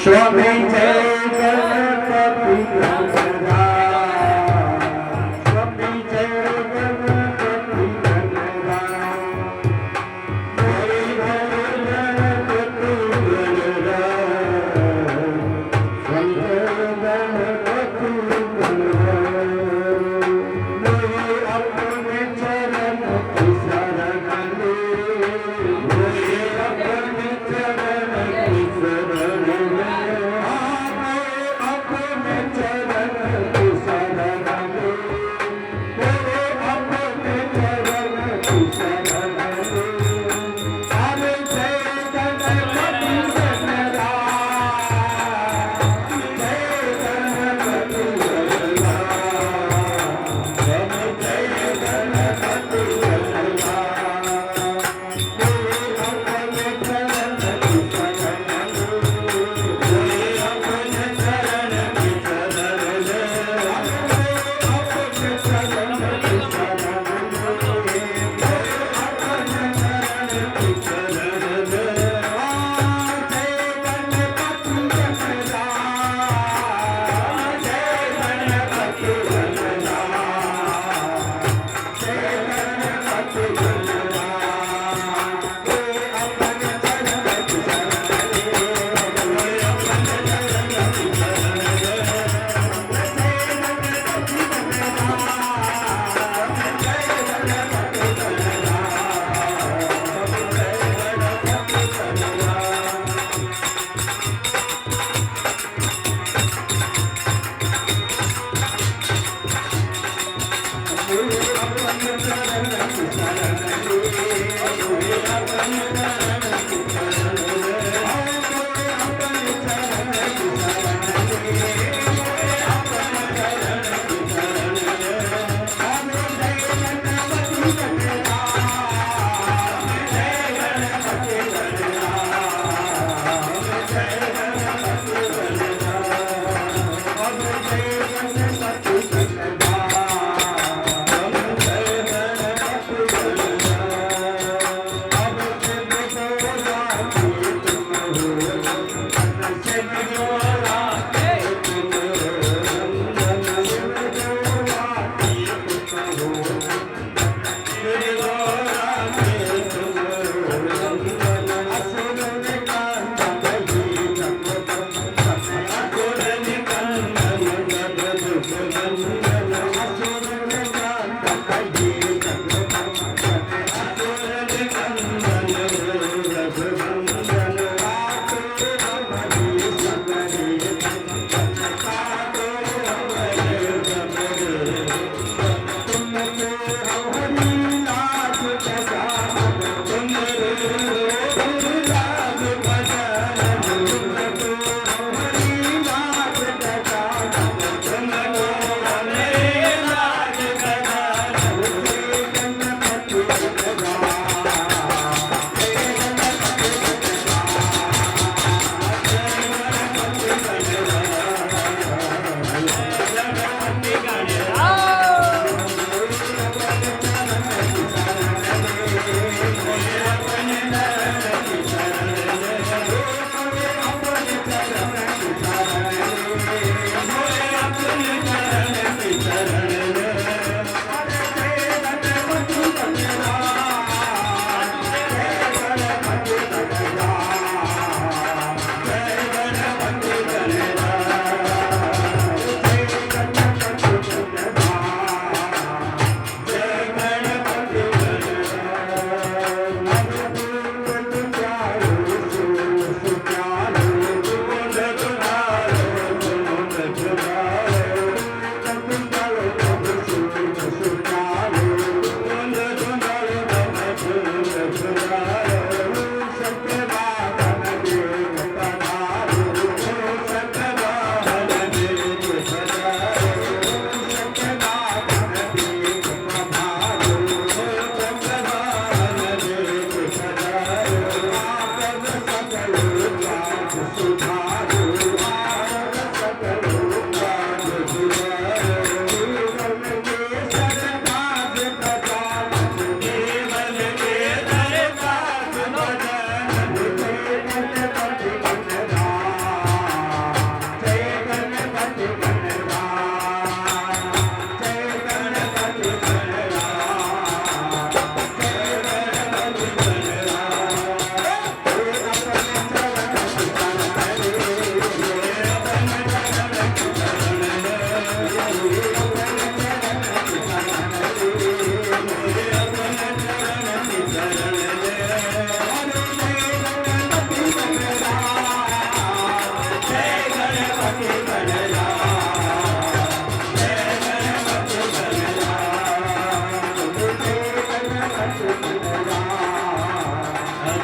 स्वामी जय गणपति गणरा स्वामी जय गणपति गणरा जय गणपति गणरा स्वामी जय गणपति गणरा मेरे अपने चरण की शरण ले मेरे अपने चरण की शरण ले अपने चरण की शरण ले मेरे अपने चरण की शरण ले अरे जय गणपति गणरा जय गणपति गणरा जय गणपति गणरा मेरे अपने चरण की शरण ले अपने चरण की शरण ले अपने चरण की शरण ले अपने चरण की शरण ले जय गणपति गणरा जय गणपति गणरा जय गणपति गणरा अपने चरण की शरण ले अपने चरण की शरण ले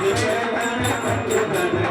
निकेतन पंचतन